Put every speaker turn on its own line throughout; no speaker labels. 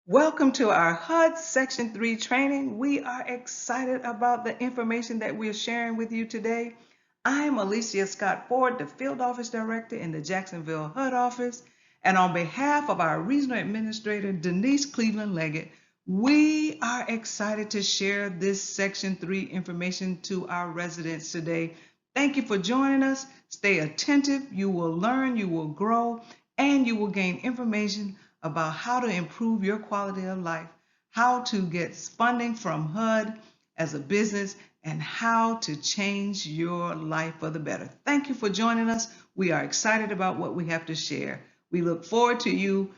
Welcome to our HUD Section 3 training. We are excited about the information that we're sharing with you today. I'm Alicia Scott Ford, the Field Office Director in the Jacksonville HUD office. And on behalf of our Regional Administrator, Denise Cleveland Leggett, we are excited to share this Section 3 information to our residents today. Thank you for joining us. Stay attentive. You will learn, you will grow, and you will gain information about how to improve your quality of life, how to get funding from HUD as a business, and how to change your life for the better. Thank you for joining us. We are excited about what we have to share. We look forward to you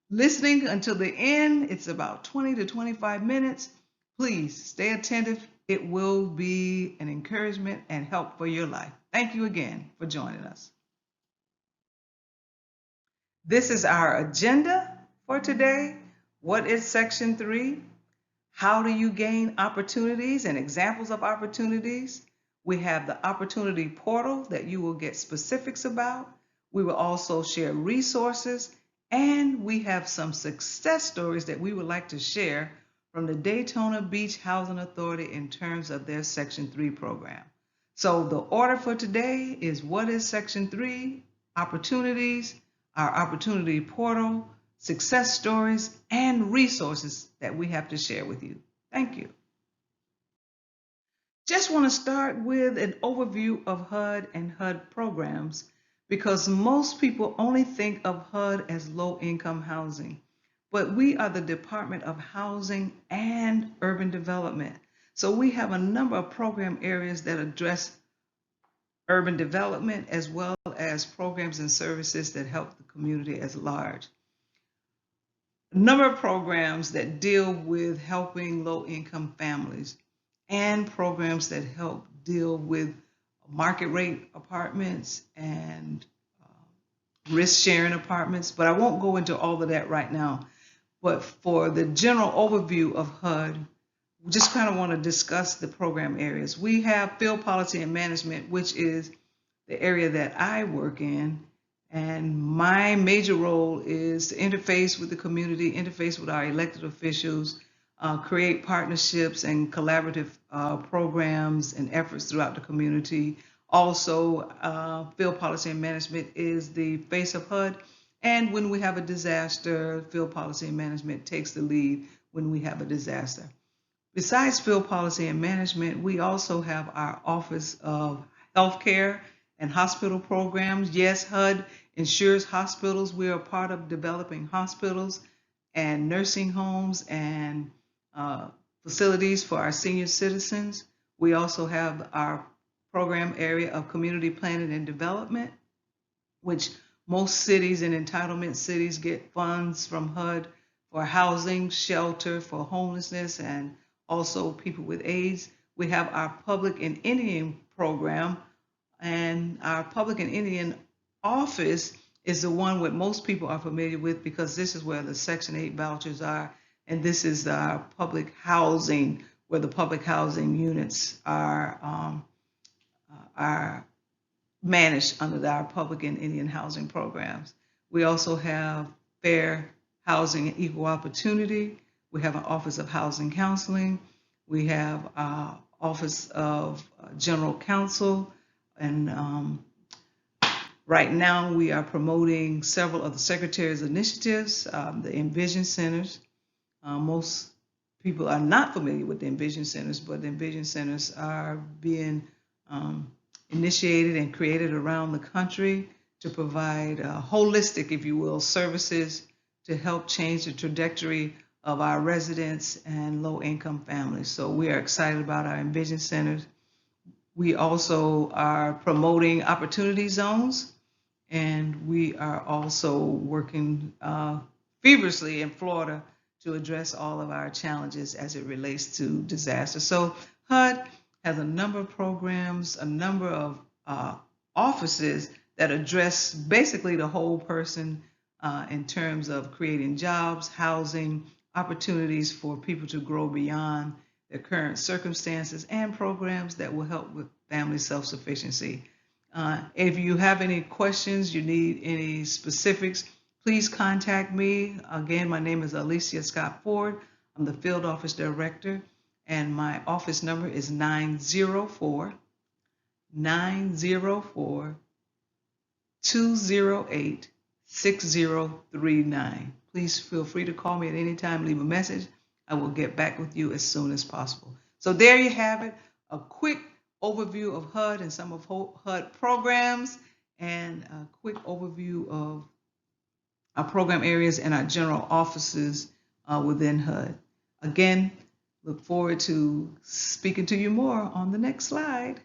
listening until the end. It's about 20 to 25 minutes. Please stay attentive. It will be an encouragement and help for your life. Thank you again for joining us. This is our agenda for today. What is Section 3? How do you gain opportunities and examples of opportunities? We have the opportunity portal that you will get specifics about. We will also share resources, and we have some success stories that we would like to share from the Daytona Beach Housing Authority in terms of their Section 3 program. So the order for today is what is Section 3, opportunities, our opportunity portal, success stories, and resources that we have to share with you. Thank you. Just want to start with an overview of HUD and HUD programs because most people only think of HUD as low-income housing, but we are the Department of Housing and Urban Development. So we have a number of program areas that address urban development as well as programs and services that help the community as large. A number of programs that deal with helping low-income families and programs that help deal with market rate apartments and risk-sharing apartments, but I won't go into all of that right now. But for the general overview of HUD, we just kind of want to discuss the program areas. We have field policy and management, which is the area that I work in. And my major role is to interface with the community, interface with our elected officials, create partnerships and collaborative programs and efforts throughout the community. Also, field policy and management is the face of HUD. And when we have a disaster, field policy and management takes the lead when we have a disaster. Besides field policy and management, we also have our Office of Healthcare and Hospital Programs. Yes, HUD insures hospitals. We are part of developing hospitals and nursing homes and facilities for our senior citizens. We also have our program area of community planning and development, which most cities and entitlement cities get funds from HUD for housing, shelter, for homelessness, and also people with AIDS. We have our Public and Indian program, and our Public and Indian office is the one that most people are familiar with because this is where the Section 8 vouchers are, and this is our public housing, where the public housing units are managed under our Public and Indian housing programs. We also have fair housing and equal opportunity. We have an Office of Housing Counseling. We have our Office of General Counsel, and right now we are promoting several of the Secretary's initiatives, the Envision Centers. Most people are not familiar with the Envision Centers, but the Envision Centers are being initiated and created around the country to provide holistic, if you will, services to help change the trajectory of our residents and low-income families. So we are excited about our Envision Centers. We also are promoting opportunity zones, and we are also working feverishly in Florida to address all of our challenges as it relates to disaster. So HUD has a number of programs, a number of offices that address basically the whole person in terms of creating jobs, housing, opportunities for people to grow beyond their current circumstances, and programs that will help with family self-sufficiency. If you have any questions, you need any specifics, please contact me. Again, my name is Alicia Scott Ford. I'm the Field Office Director, and my office number is 904-908-6039. Please feel free to call me at any time, leave a message. I will get back with you as soon as possible. So there you have it, a quick overview of HUD and some of HUD programs, and a quick overview of our program areas and our general offices within HUD. Again, look forward to speaking to you more on the next slide.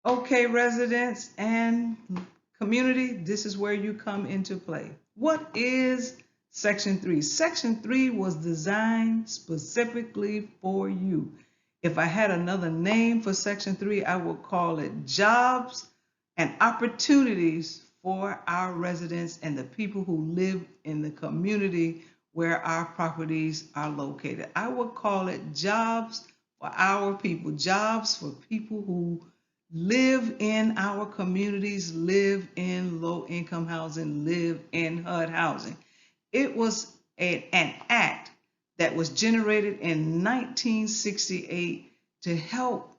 Okay, residents and community, this is where you come into play. What is Section 3? Section 3 was designed specifically for you. If I had another name for Section 3, I would call it Jobs and Opportunities for our residents and the people who live in the community where our properties are located. I would call it Jobs for our people, jobs for people who live in our communities, live in low-income housing, live in HUD housing. It was an act that was generated in 1968 to help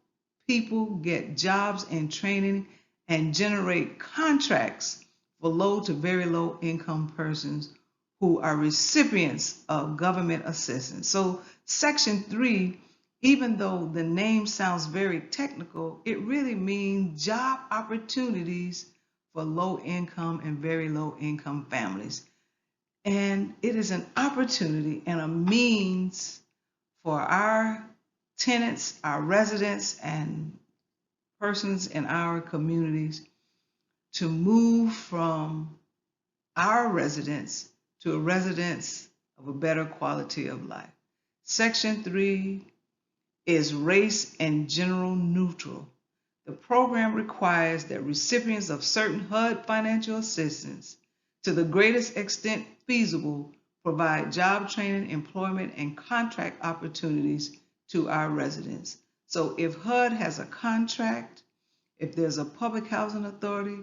people get jobs and training and generate contracts for low to very low income persons who are recipients of government assistance. So Section 3, even though the name sounds very technical, it really means job opportunities for low income and very low income families. And it is an opportunity and a means for our tenants, our residents, and persons in our communities to move from our residence to a residence of a better quality of life. Section 3 is race and general neutral. The program requires that recipients of certain HUD financial assistance, to the greatest extent feasible, provide job training, employment, and contract opportunities to our residents. So if HUD has a contract, if there's a public housing authority,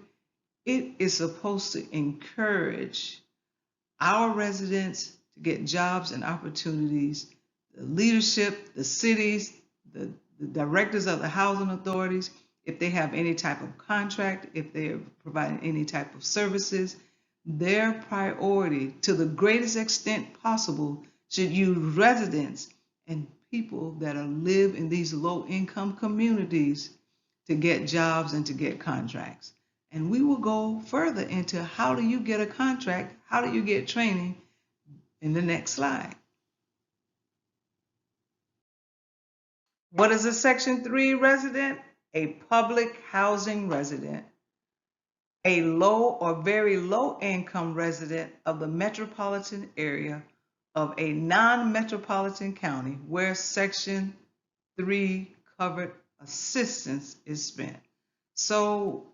it is supposed to encourage our residents to get jobs and opportunities. The leadership, the cities, the directors of the housing authorities, if they have any type of contract, if they are providing any type of services, their priority to the greatest extent possible should use residents and people that live in these low income communities to get jobs and to get contracts. And we will go further into how do you get a contract, how do you get training in the next slide. What is a Section 3 resident? A public housing resident, a low or very low income resident of the metropolitan area of a non-metropolitan county where Section 3 covered assistance is spent. So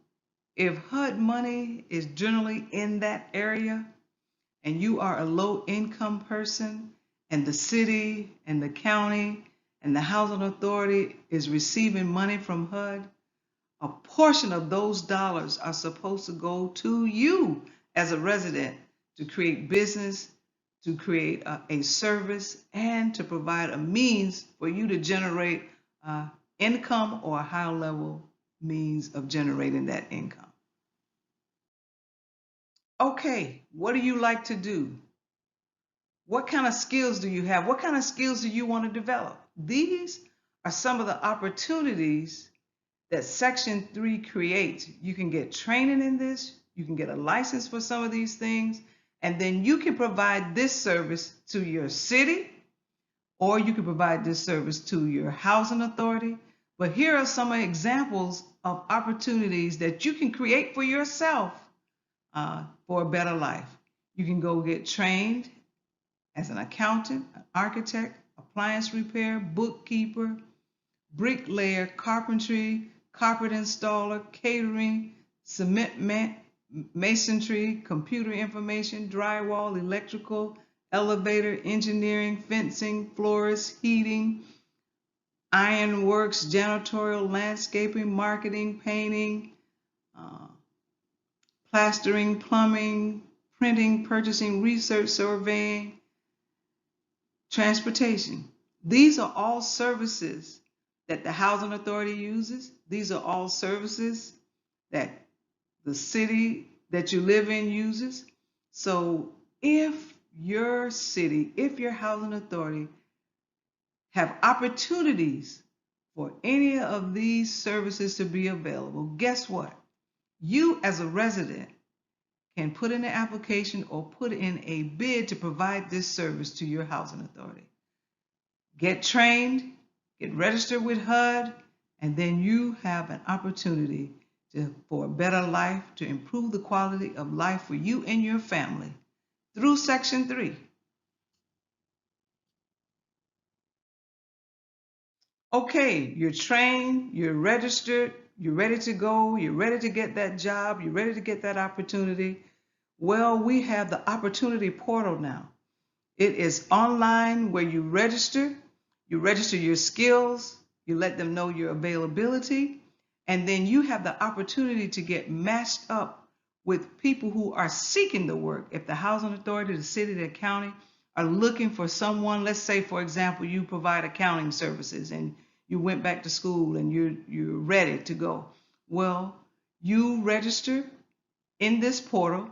if HUD money is generally in that area and you are a low income person and the city and the county and the housing authority is receiving money from HUD, a portion of those dollars are supposed to go to you as a resident to create business, to create a service, and to provide a means for you to generate income or a high level means of generating that income. Okay, what do you like to do? What kind of skills do you have? What kind of skills do you want to develop? These are some of the opportunities that Section 3 creates. You can get training in this, you can get a license for some of these things, and then you can provide this service to your city, or you can provide this service to your housing authority. But here are some examples of opportunities that you can create for yourself for a better life. You can go get trained as an accountant, an architect, appliance repair, bookkeeper, bricklayer, carpentry, carpet installer, catering, cement masonry, computer information, drywall, electrical, elevator, engineering, fencing, florist, heating, ironworks, janitorial, landscaping, marketing, painting, plastering, plumbing, printing, purchasing, research, surveying, transportation. These are all services that the housing authority uses. These are all services that the city that you live in uses. So if your city, if your housing authority have opportunities for any of these services to be available, guess what? You as a resident can put in an application or put in a bid to provide this service to your housing authority. Get trained, get registered with HUD, and then you have an opportunity for a better life, to improve the quality of life for you and your family through Section 3. Okay, you're trained, you're registered, you're ready to go, you're ready to get that job, you're ready to get that opportunity. Well, we have the opportunity portal now. It is online where you register your skills, you let them know your availability, and then you have the opportunity to get matched up with people who are seeking the work. If the housing authority, the city, the county are looking for someone, let's say, for example, you provide accounting services and you went back to school and you're ready to go. Well, you register in this portal,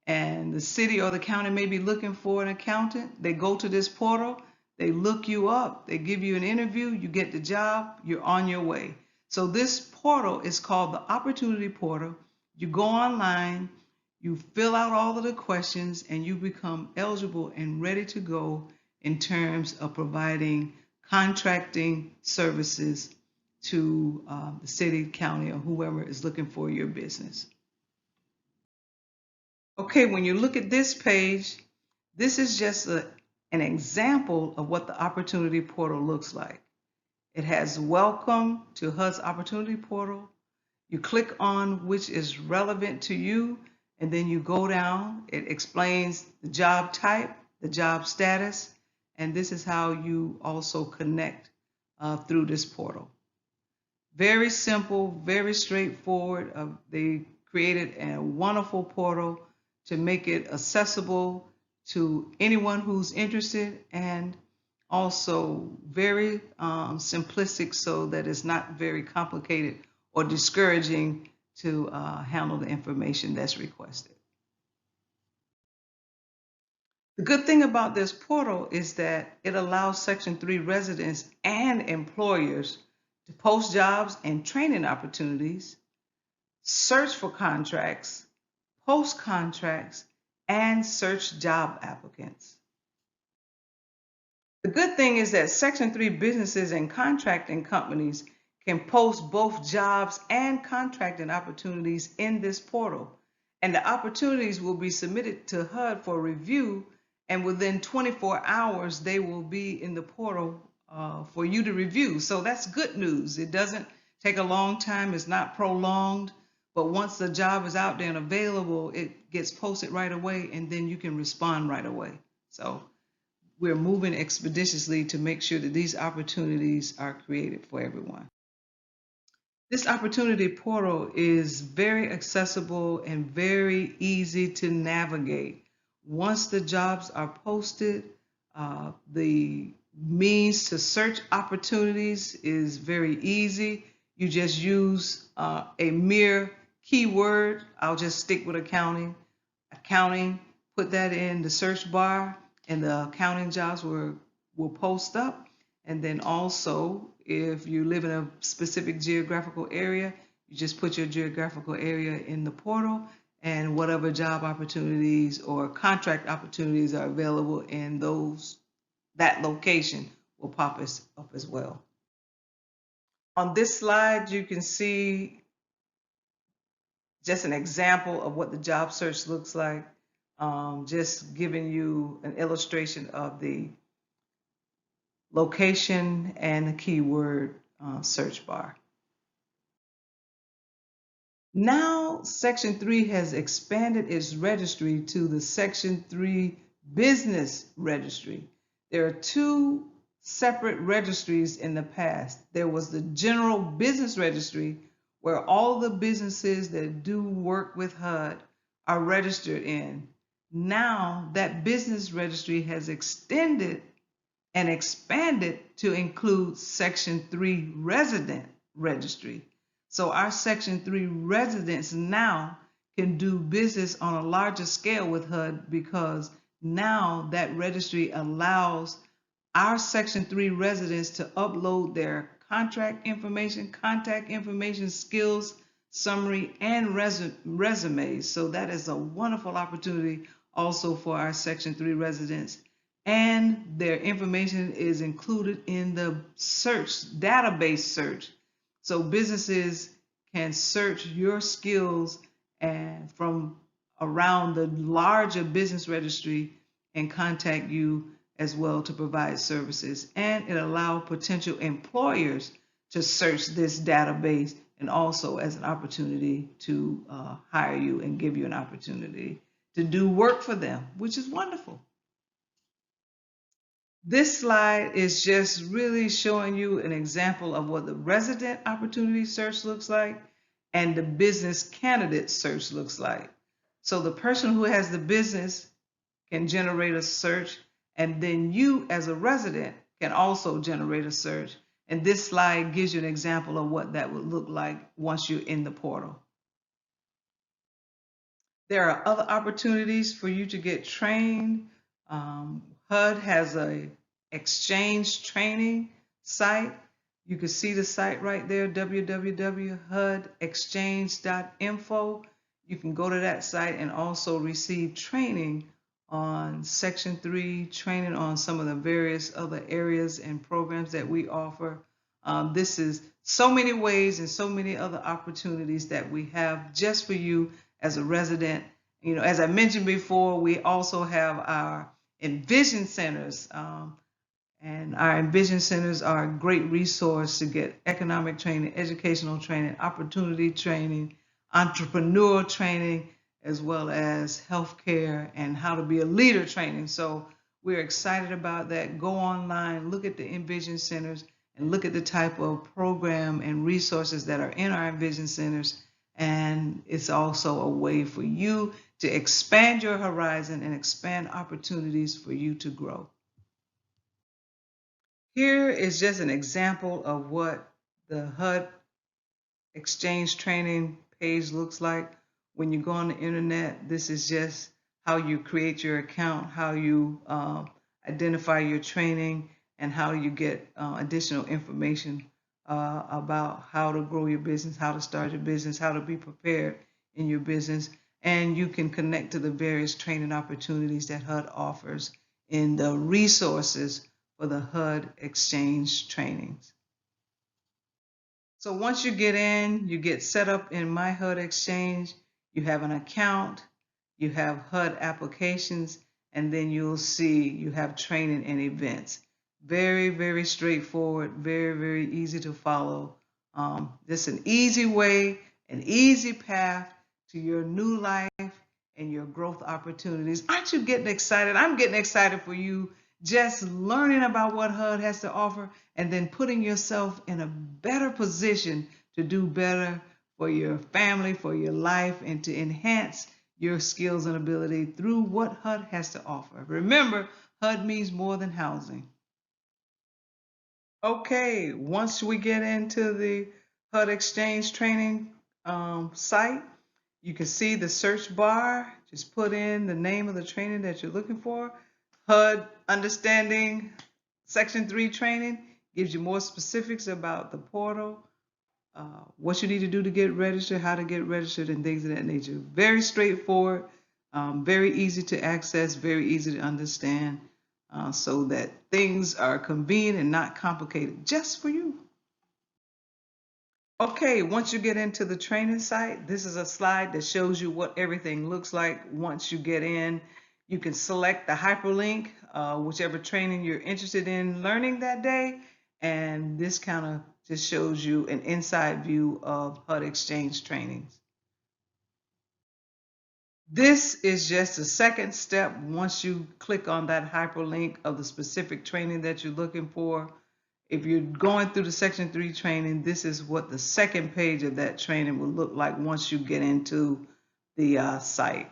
and the city or the county may be looking for an accountant. They go to this portal, they look you up, they give you an interview, you get the job, you're on your way. So this portal is called the Opportunity Portal. You go online, you fill out all of the questions, and you become eligible and ready to go in terms of providing contracting services to the city, county, or whoever is looking for your business. Okay, when you look at this page, this is just an example of what the Opportunity Portal looks like. It has welcome to HUD's Opportunity Portal. You click on which is relevant to you, and then you go down. It explains the job type, the job status, and this is how you also connect through this portal. Very simple, very straightforward. They created a wonderful portal to make it accessible to anyone who's interested, and also very simplistic so that it's not very complicated or discouraging to handle the information that's requested. The good thing about this portal is that it allows Section 3 residents and employers to post jobs and training opportunities, search for contracts, post contracts, and search job applicants. The good thing is that Section 3 businesses and contracting companies can post both jobs and contracting opportunities in this portal, and the opportunities will be submitted to HUD for review, and within 24 hours they will be in the portal for you to review. So that's good news. It doesn't take a long time, it's not prolonged. But once the job is out there and available, it gets posted right away, and then you can respond right away. So we're moving expeditiously to make sure that these opportunities are created for everyone. This opportunity portal is very accessible and very easy to navigate. Once the jobs are posted, the means to search opportunities is very easy. You just use a mere keyword. I'll just stick with accounting, put that in the search bar, and the accounting jobs will post up. And then also, if you live in a specific geographical area, you just put your geographical area in the portal, and whatever job opportunities or contract opportunities are available in that location will pop up as well. On this slide, you can see just an example of what the job search looks like, just giving you an illustration of the location and the keyword search bar. Now, Section 3 has expanded its registry to the Section 3 Business Registry. There are two separate registries in the past. There was the General Business Registry, where all the businesses that do work with HUD are registered in. Now that business registry has extended and expanded to include Section 3 resident registry. So our Section 3 residents now can do business on a larger scale with HUD because now that registry allows our Section 3 residents to upload their contract information, contact information, skills, summary, and resumes. So that is a wonderful opportunity also for our Section 3 residents. And their information is included in the search, database search. So businesses can search your skills and from around the larger business registry and contact you as well to provide services. And it allows potential employers to search this database and also as an opportunity to hire you and give you an opportunity to do work for them, which is wonderful. This slide is just really showing you an example of what the resident opportunity search looks like and the business candidate search looks like. So the person who has the business can generate a search, and then you as a resident can also generate a search. And this slide gives you an example of what that would look like once you're in the portal. There are other opportunities for you to get trained. HUD has a exchange training site. You can see the site right there, www.hudexchange.info. You can go to that site and also receive training on Section 3, training on some of the various other areas and programs that we offer. This is so many ways and so many other opportunities that we have just for you as a resident. You know, as I mentioned before, we also have our Envision Centers. And our Envision Centers are a great resource to get economic training, educational training, opportunity training, entrepreneurial training, as well as healthcare and how to be a leader training. So we're excited about that. Go online, look at the Envision Centers, and look at the type of program and resources that are in our Envision Centers. And it's also a way for you to expand your horizon and expand opportunities for you to grow. Here is just an example of what the HUD Exchange Training page looks like. When you go on the internet, this is just how you create your account, how you identify your training, and how you get additional information about how to grow your business, how to start your business, how to be prepared in your business. And you can connect to the various training opportunities that HUD offers in the resources for the HUD Exchange trainings. So once you get in, you get set up in My HUD Exchange, you have an account, you have HUD applications, and then you'll see you have training and events. Very, very straightforward, very, very easy to follow. Just an easy way, an easy path to your new life and your growth opportunities. Aren't you getting excited? I'm getting excited for you. Just learning about what HUD has to offer and then putting yourself in a better position to do better for your family, for your life, and to enhance your skills and ability through what HUD has to offer. Remember, HUD means more than housing. Okay, once we get into the HUD Exchange Training site, you can see the search bar. Just put in the name of the training that you're looking for. HUD Understanding Section 3 training gives you more specifics about the portal, what you need to do to get registered, how to get registered, and things of that nature. Very straightforward, very easy to access, very easy to understand, so that things are convenient and not complicated just for you. Okay, once you get into the training site, this is a slide that shows you what everything looks like once you get in. You can select the hyperlink, whichever training you're interested in learning that day, and this kind of just shows you an inside view of HUD Exchange trainings. This is just the second step once you click on that hyperlink of the specific training that you're looking for. If you're going through the Section 3 training, this is what the second page of that training will look like once you get into the site.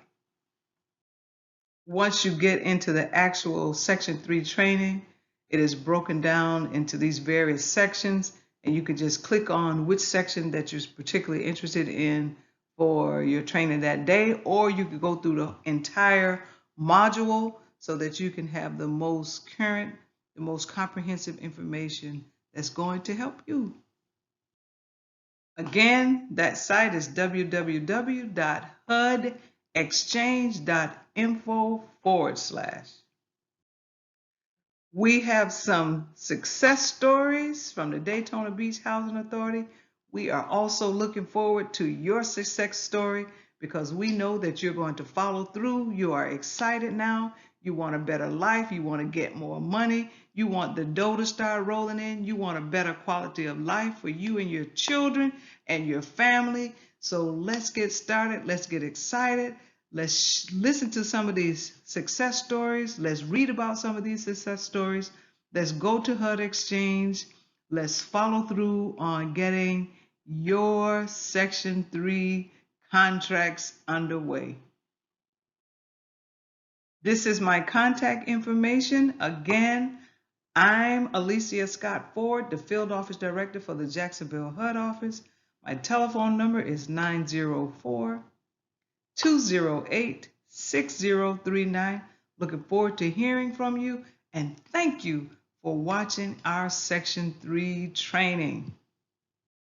Once you get into the actual Section 3 training, it is broken down into these various sections, and you can just click on which section that you're particularly interested in for your training that day, or you could go through the entire module so that you can have the most current, the most comprehensive information that's going to help you. Again, that site is www.hudexchange.info/. We have some success stories from the Daytona Beach Housing Authority. We are also looking forward to your success story because we know that you're going to follow through. You are excited now. You want a better life. You want to get more money. You want the dough to start rolling in. You want a better quality of life for you and your children and your family. So let's get started. Let's get excited. Let's listen to some of these success stories. Let's read about some of these success stories. Let's go to HUD Exchange. Let's follow through on getting your Section 3 contracts underway. This is my contact information. Again, I'm Alicia Scott Ford, the Field Office Director for the Jacksonville HUD office. My telephone number is 904-208-6039. Looking forward to hearing from you, and thank you for watching our Section 3 training.